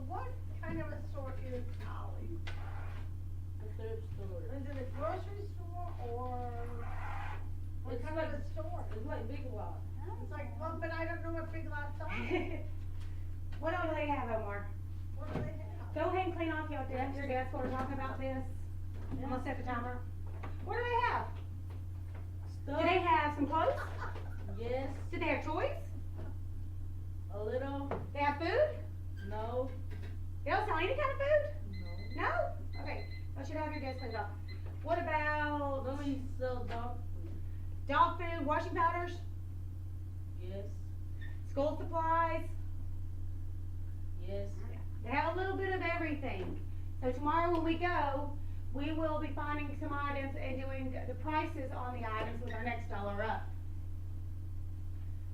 what kind of a store is Ollie's? A thrift store. Is it a grocery store or what It's kind like, of a store? it's like Big Lots. It's like, well, but I don't know what Big Lots are. What all do they have, Omar? What do they have? Go ahead and clean off your desk while we're talking about this. I'm gonna set the timer. What do they have? Stuff. Do they have some clothes? Yes. Do they have toys? A little. They have food? No. They don't sell any kind of food? No. No? Okay, you should have your desk cleaned off. What about Nobody sell dog food. dog food, washing powders, Yes. school supplies? Yes. They have a little bit of everything. So tomorrow when we go, we will be finding some items and doing the prices on the items with our next dollar up.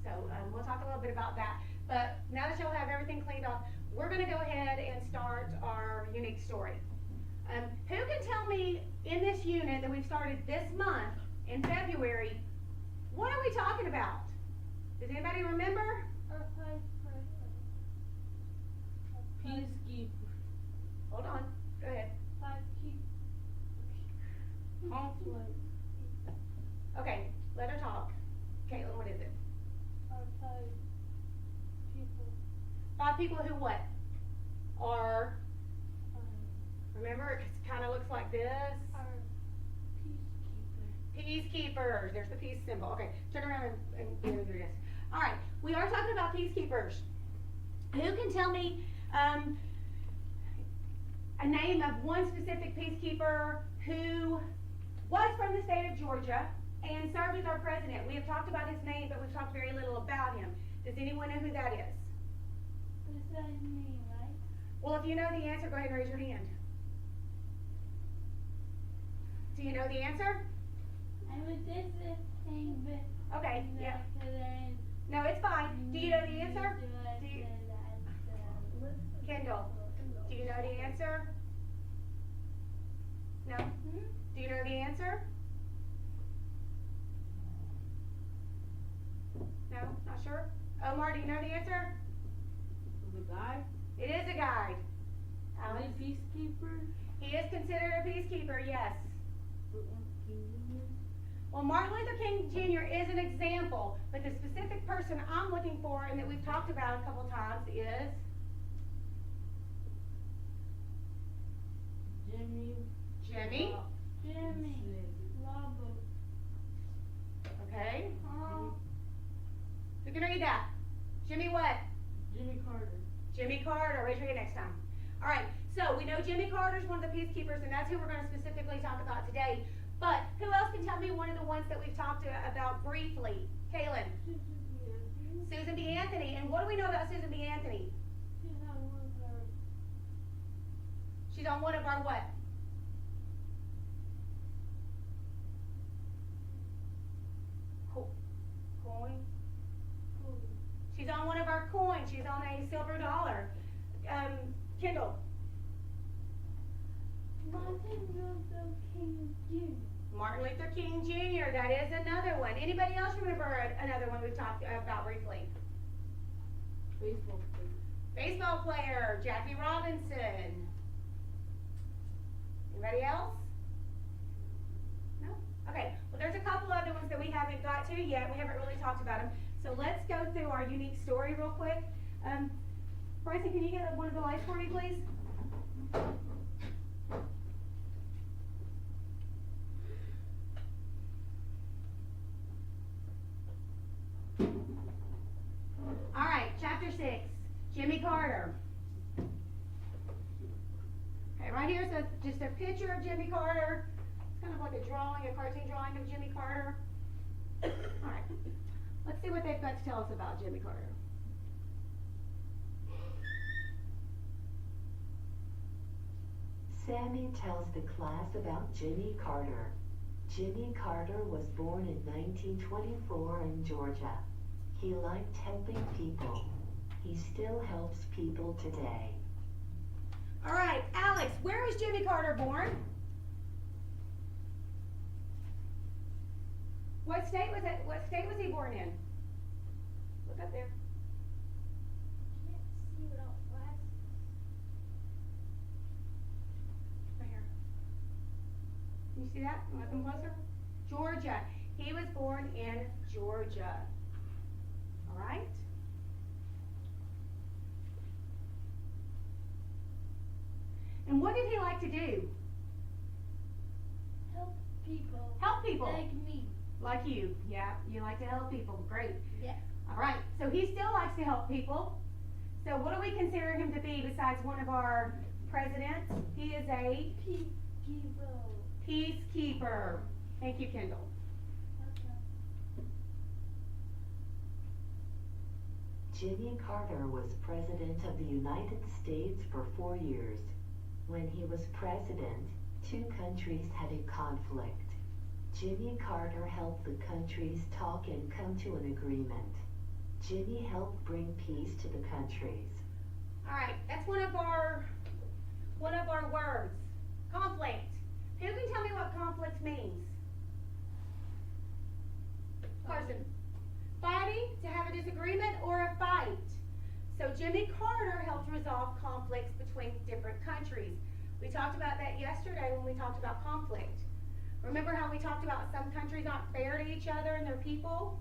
So we'll talk a little bit about that. But now that y'all have everything cleaned off, we're gonna go ahead and start our unique story. Who can tell me in this unit that we've started this month, in February, what are we talking about? Does anybody remember? Peacekeeper. Hold on, go ahead. Okay, let her talk. Caitlin, what is it? 5 people who what? Are, remember, it kinda looks like this. Peacekeepers, there's the peace symbol. Okay, turn around and do this. All right, we are talking about peacekeepers. Who can tell me a name of one specific peacekeeper who was from the state of Georgia and served as our president? We have talked about his name, but we've talked very little about him. Does anyone know who that is? Well, if you know the answer, go ahead and raise your hand. Do you know the answer? Okay, yeah. No, it's fine. Do you know the answer? Do you, Kendall, do you know the answer? No? Do you know the answer? No? Not sure? Omar, do you know the answer? The guy. It is a guide. Are Alex? they peacekeeper? He is considered a peacekeeper, yes. Well, Martin Luther King Jr. is an example, but the specific person I'm looking for and that we've talked about a couple times is Jimmy. Okay. Who can read that? Jimmy what? Jimmy Carter. Jimmy Carter. Raise your hand next time. All right. So we know Jimmy Carter is one of the peacekeepers, and that's who we're going to specifically talk about today. But who else can tell me one of the ones that we've talked about briefly? Kaylin. Susan B. Anthony. And what do we know about Susan B. Anthony? She's on one of our what? Coin? She's on one of our coins. She's on a silver dollar. Kendall. Martin Luther King Jr. That is another one. Anybody else remember another one we've talked about briefly? Baseball player. Baseball player, Jackie Robinson. Anybody else? No? Okay, well there's a couple other ones that we haven't got to yet. We haven't really talked about them. So let's go through our unique story real quick. Bryson, can you get one of the lights for me, please? All right, chapter 6, Jimmy Carter. Okay, right here, so just a picture of Jimmy Carter. It's kind of like a drawing, a cartoon drawing of Jimmy Carter. All right, let's see what they've got to tell us about Jimmy Carter. Sammy tells the class about Jimmy Carter. Jimmy Carter was born in 1924 in Georgia. He liked helping people. He still helps people today. All right, Alex, where was Jimmy Carter born? What state was it? What state was he born in? Look up there. See that? Look closer. Georgia. He was born in Georgia. All right? And what did he like to do? Help people. Help people. Like me. Like you. Yeah, you like to help people. Great. Yeah. All right. So he still likes to help people. So what do we consider him to be besides one of our presidents? He is a People. peacekeeper. Thank you, Kendall. Jimmy Carter was President of the United States for 4 years. When he was president, two countries had a conflict. Jimmy Carter helped the countries talk and come to an agreement. Jimmy helped bring peace to the countries. All right, that's one of our words. Conflict. Who can tell me what conflict means? Carson. Fighting, to have a disagreement or a fight. So Jimmy Carter helped resolve conflicts between different countries. We talked about that yesterday when we talked about conflict. Remember how we talked about some countries aren't fair to each other and their people?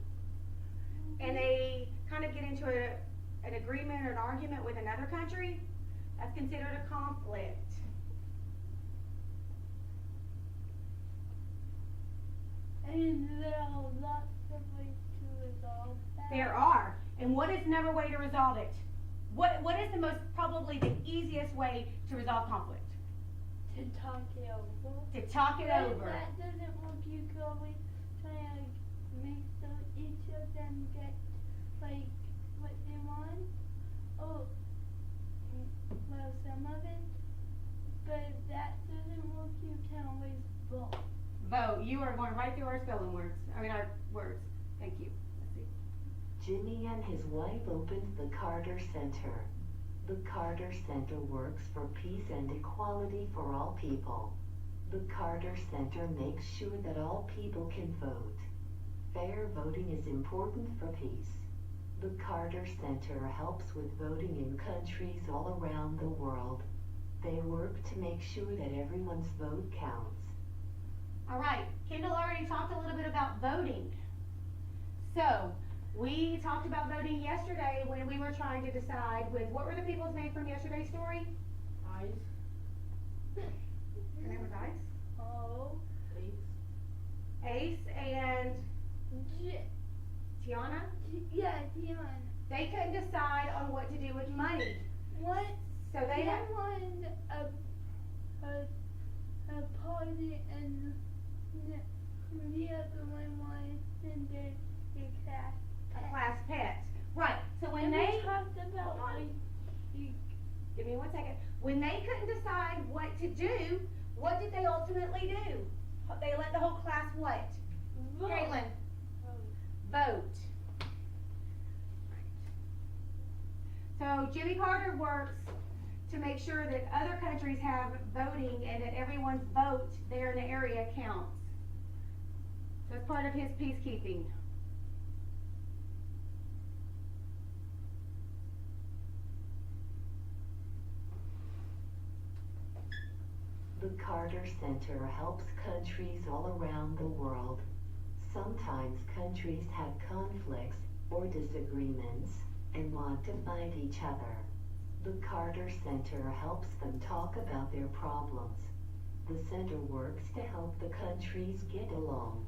And they kind of get into an agreement or an argument with another country? That's considered a conflict. And there are lots of ways to resolve that. There are. And what is another way to resolve it? What is the most, probably the easiest way to resolve conflict? To talk it over. To talk it But over. If that doesn't work, you can always try to make each of them get like what they want. Oh, well, some of it. But if that doesn't work, you can always vote. Vote. You are going right through our spelling words. Our words. Thank you. Let's see. Jimmy and his wife opened the Carter Center. The Carter Center works for peace and equality for all people. The Carter Center makes sure that all people can vote. Fair voting is important for peace. The Carter Center helps with voting in countries all around the world. They work to make sure that everyone's vote counts. All right. Kendall already talked a little bit about voting. So, we talked about voting yesterday when we were trying to decide with, what were the people's name from yesterday's story? Eyes. Her name was Ice? Oh. Ace and Tiana? Yeah, Dion. They couldn't decide on what to do with money. What? So they had Dion wanted a party and the other one wanted the class. a class pet. Right. So when And we they, talked about Hold on. like, give me 1 second. When they couldn't decide what to do, what did they ultimately do? They let the whole class what? vote. Kaylin, vote. So Jimmy Carter works to make sure that other countries have voting and that everyone's vote there in the area counts. So it's part of his peacekeeping. The Carter Center helps countries all around the world. Sometimes countries have conflicts or disagreements and want to fight each other. The Carter Center helps them talk about their problems. The center works to help the countries get along.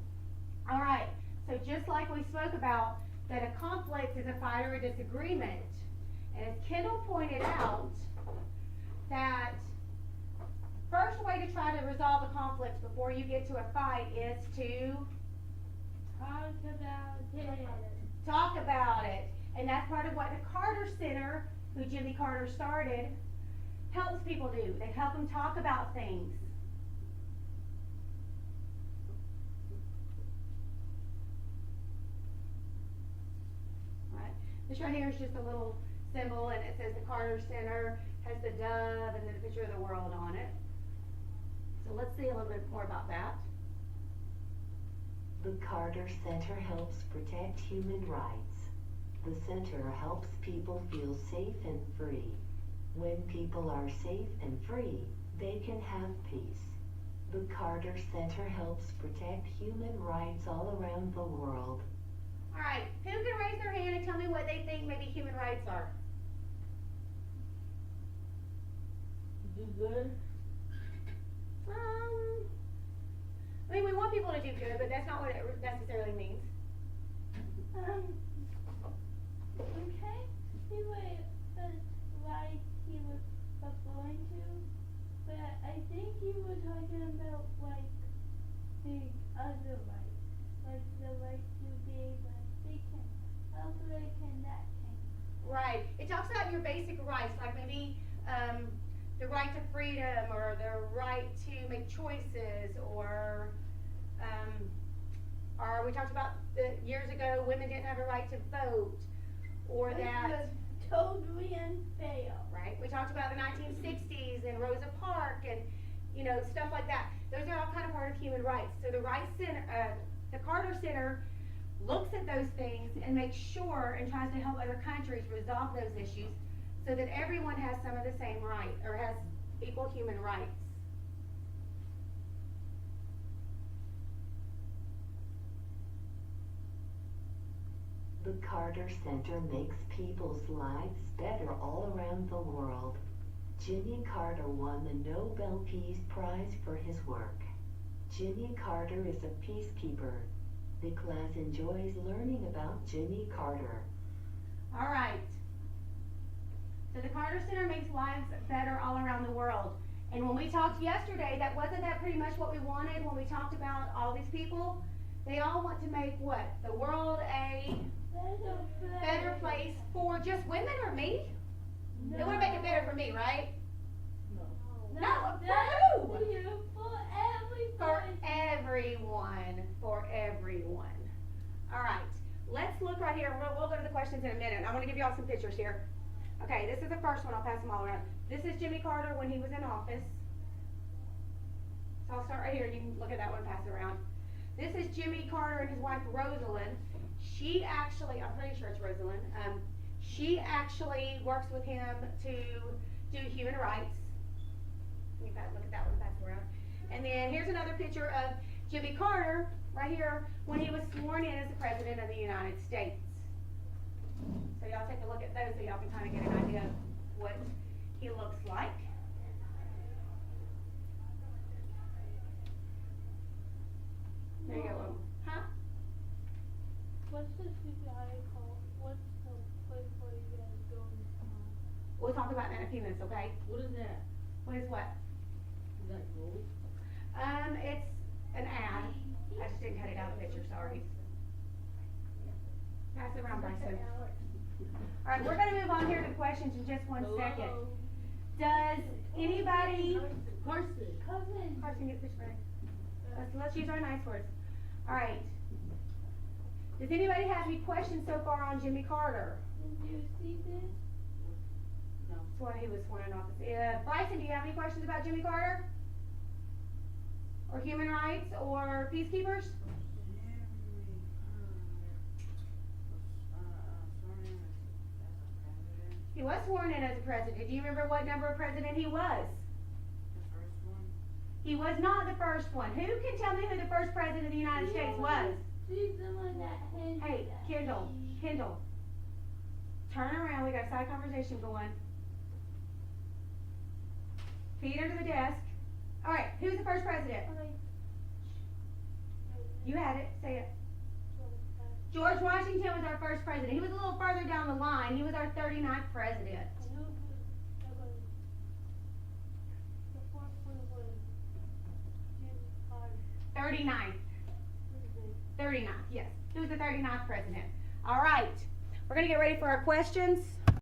All right, so just like we spoke about, that a conflict is a fight or a disagreement. And as Kendall pointed out, that first way to try to resolve a conflict before you get to a fight is to Talk about it. talk about it. And that's part of what the Carter Center, who Jimmy Carter started, helps people do. They help them talk about things. Right. This right here is just a little symbol, and it says the Carter Center, has the dove and then a picture of the world on it. So let's see a little bit more about that. The Carter Center helps protect human rights. The center helps people feel safe and free. When people are safe and free, they can have peace. The Carter Center helps protect human rights all around the world. Alright, who can raise their hand and tell me what they think maybe human rights are? Do good. I mean, we want people to do good, but that's not what it necessarily means. Okay, see what right he was referring to, but I think he was talking about like the other rights, like the right to be able to speak and public and that kind. Right. It talks about your basic rights, like maybe the right to freedom or the right to make choices, or we talked about years ago women didn't have a right to vote, or Which that. was totally unfair. Right. We talked about the 1960s and Rosa Parks and stuff like that. Those are all kind of part of human rights. So the the Carter Center looks at those things and makes sure and tries to help other countries resolve those issues so that everyone has some of the same right or has equal human rights. The Carter Center makes people's lives better all around the world. Jimmy Carter won the Nobel Peace Prize for his work. Jimmy Carter is a peacekeeper. The class enjoys learning about Jimmy Carter. All right. So the Carter Center makes lives better all around the world. And when we talked yesterday, wasn't that pretty much what we wanted when we talked about all these people? They all want to make what? The world a better place for just women or me? They want to make it better for me, right? No, for who? For everyone. For everyone. All right. Let's look right here. We'll go to the questions in a minute. I want to give you all some pictures here. Okay, this is the first one. I'll pass them all around. This is Jimmy Carter when he was in office. So I'll start right here. You can look at that one and pass it around. This is Jimmy Carter and his wife Rosalind. She actually, I'm pretty sure it's Rosalind, she actually works with him to do human rights. You can look at that one and pass it around. And then here's another picture of Jimmy Carter right here when he was sworn in as the President of the United States. So y'all take a look at those so y'all can kind of get an idea of what he looks like. There you go. Huh? What's this guy called? What's the place where you guys go tomorrow? We'll talk about that in a few minutes, okay? What is that? What is what? Is that gold? It's an ad. I just didn't cut it out of the picture, sorry. Pass it around, Bryson. Alright, we're gonna move on here to questions in just one second. Does anybody... Carson. Carson, get this ready. Let's use our nice words. Alright. Does anybody have any questions so far on Jimmy Carter? Did you see this? No. That's why he was sworn in office. Bryson, do you have any questions about Jimmy Carter? Or human rights or peacekeepers? He was sworn in as a president. Do you remember what number of president he was? The first one. He was not the first one. Who can tell me who the first president of the United States was? She's the one that had Hey, Kendall. Turn around. We got a side conversation going. Feet under the desk. All right. Who's the first president? You had it. Say it. George Washington was our first president. He was a little further down the line. He was our 39th president. The fourth one was Jimmy Carter. 39th. 39th, yes. He was the 39th president. All right. We're going to get ready for our questions.